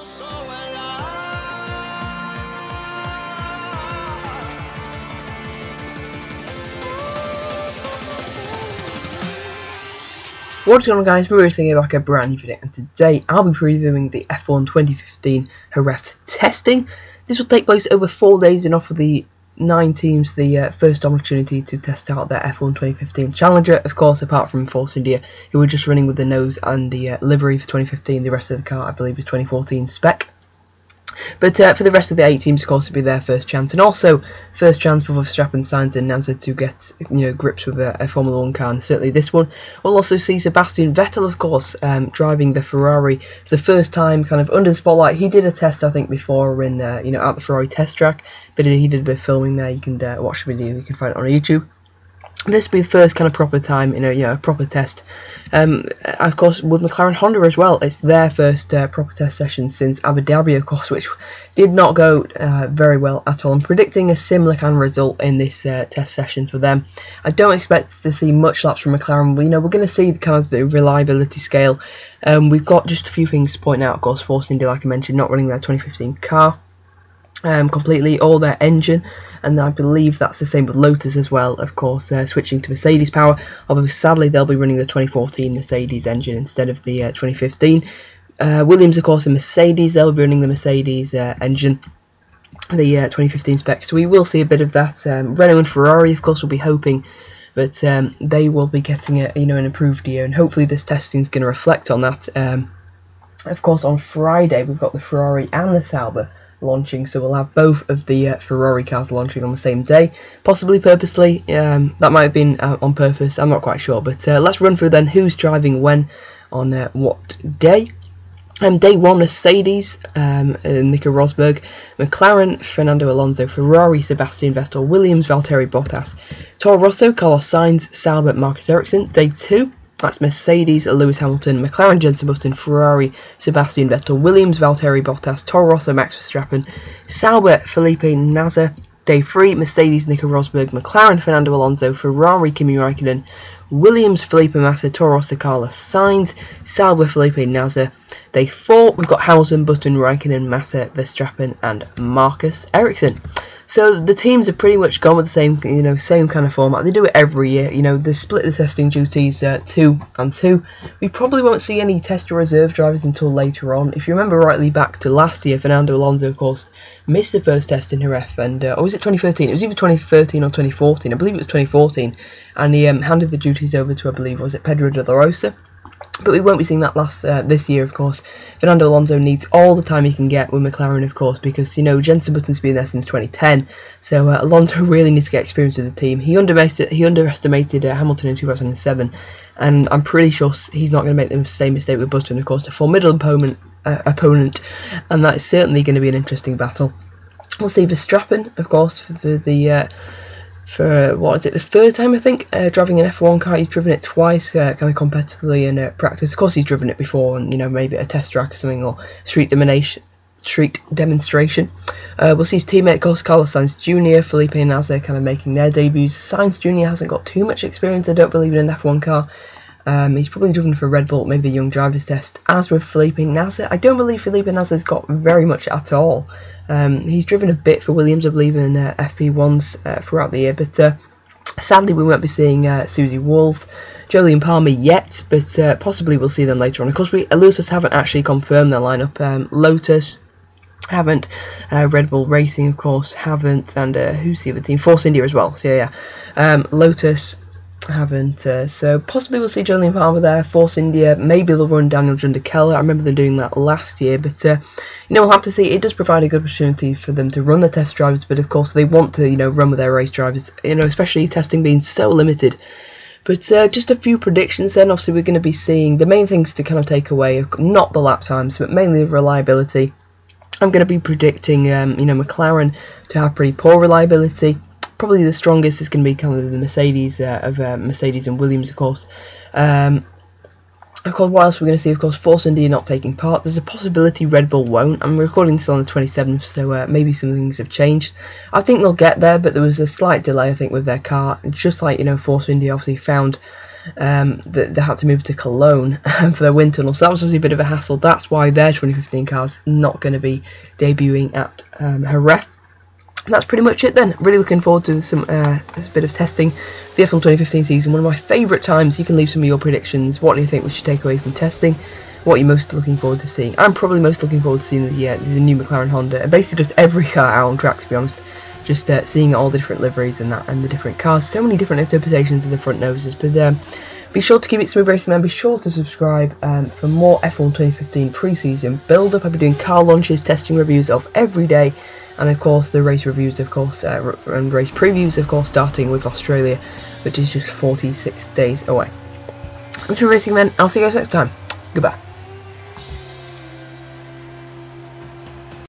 What's going on, guys? We're here back a brand new video, and today I'll be previewing the F1 2015 Jerez testing. This will take place over 4 days and offer the 9 teams the first opportunity to test out their F1 2015 Challenger. Of course, apart from Force India, who were just running with the nose and the livery for 2015, the rest of the car I believe is 2014 spec. But for the rest of the 8 teams, of course, it'll be their first chance, and also first chance for Verstappen, Sainz and Nasr to get grips with a Formula 1 car. And certainly this one we'll also see Sebastian Vettel, of course, driving the Ferrari for the first time, kind of under the spotlight. He did a test, I think, before in at the Ferrari test track, but he did a bit of filming there. You can watch the video. You can find it on YouTube. This will be the first kind of proper time, a proper test. Of course, with McLaren Honda as well, it's their first proper test session since Abu Dhabi, of course, which did not go very well at all. I'm predicting a similar kind of result in this test session for them. I don't expect to see much laps from McLaren. We're going to see kind of the reliability scale. We've got just a few things to point out. Of course, Force India, like I mentioned, not running their 2015 car completely, or their engine, and I believe that's the same with Lotus as well, of course, switching to Mercedes power, although sadly they'll be running the 2014 Mercedes engine instead of the 2015. Williams, of course, and Mercedes, they'll be running the Mercedes engine, the 2015 spec, so we will see a bit of that. Renault and Ferrari, of course, will be hoping, but they will be getting an improved year, and hopefully this testing is going to reflect on that. Of course, on Friday we've got the Ferrari and the Sauber launching, so we'll have both of the Ferrari cars launching on the same day, possibly purposely. That might have been on purpose, I'm not quite sure, but let's run through then who's driving when on what day. Day 1, Mercedes, Nico Rosberg; McLaren, Fernando Alonso; Ferrari, Sebastian Vettel; Williams, Valtteri Bottas; Toro Rosso, Carlos Sainz; Sauber, Marcus Ericsson. Day 2, that's Mercedes, Lewis Hamilton; McLaren, Jenson Button; Ferrari, Sebastian Vettel; Williams, Valtteri Bottas; Toro Rosso, Max Verstappen; Sauber, Felipe Nasr. Day 3, Mercedes, Nico Rosberg; McLaren, Fernando Alonso; Ferrari, Kimi Raikkonen; Williams, Felipe Massa; Toro Rosso, Carlos Sainz; Sauber, Felipe Nasr. Day 4, we've got Hamilton, Button, Raikkonen, Massa, Verstappen and Marcus Ericsson. So the teams are pretty much gone with the same kind of format. They do it every year. They split the testing duties 2 and 2. We probably won't see any test or reserve drivers until later on. If you remember rightly back to last year, Fernando Alonso, of course, missed the first test in Jerez, and or was it 2013? It was either 2013 or 2014. I believe it was 2014, and he handed the duties over to, I believe, was it Pedro de la Rosa? But we won't be seeing that this year, of course. Fernando Alonso needs all the time he can get with McLaren, of course, because Jenson Button's been there since 2010. So Alonso really needs to get experience with the team. He underestimated Hamilton in 2007, and I'm pretty sure he's not going to make the same mistake with Button. Of course, a formidable opponent, and that is certainly going to be an interesting battle. We'll see Verstappen, of course, for what is it, the 3rd time I think, driving an F1 car. He's driven it twice, kind of competitively in practice. Of course, he's driven it before, and maybe at a test track or something, or street demonstration. We'll see his teammate, of course, Carlos Sainz Jr., Felipe Nasr, kind of making their debuts. Sainz Jr. hasn't got too much experience, I don't believe, in an F1 car. He's probably driven for Red Bull, maybe the Young Drivers Test. As with Felipe Nasr, I don't believe Felipe Nasr's got very much at all. He's driven a bit for Williams, I believe, in FP1s throughout the year, but sadly we won't be seeing Susie Wolff, Jolyon Palmer yet, but possibly we'll see them later on. Of course, Lotus haven't actually confirmed their lineup. Lotus haven't, Red Bull Racing, of course, haven't, and who's the other team? Force India as well. So yeah, Lotus haven't, so possibly we'll see Jolyon Palmer there. Force India, maybe they'll run Daniel Junder-Keller. I remember them doing that last year, but we'll have to see. It does provide a good opportunity for them to run the test drivers, but of course they want to run with their race drivers, especially testing being so limited. But just a few predictions then. Obviously we're going to be seeing the main things to kind of take away, not the lap times, but mainly the reliability. I'm going to be predicting McLaren to have pretty poor reliability. Probably the strongest is going to be kind of the Mercedes Mercedes and Williams, of course. Of course, what else we're going to see? Of course, Force India not taking part. There's a possibility Red Bull won't. I'm recording this on the 27th, so maybe some things have changed. I think they'll get there, but there was a slight delay, I think, with their car. Just like Force India obviously found they had to move to Cologne for their wind tunnel, so that was obviously a bit of a hassle. That's why their 2015 car's not going to be debuting at Jerez. That's pretty much it then. Really looking forward to some this bit of testing for the F1 2015 season. One of my favourite times. You can leave some of your predictions. What do you think we should take away from testing? What are you most looking forward to seeing? I'm probably most looking forward to seeing the new McLaren Honda, and basically just every car out on track, to be honest. Just seeing all the different liveries and the different cars. So many different interpretations of the front noses. But be sure to keep it smooth racing, and be sure to subscribe for more F1 2015 pre-season build-up. I'll be doing car launches, testing reviews of every day. And of course the race reviews, of course, and race previews, of course, starting with Australia, which is just 46 days away. I'm Racing Man. I'll see you guys next time. Goodbye.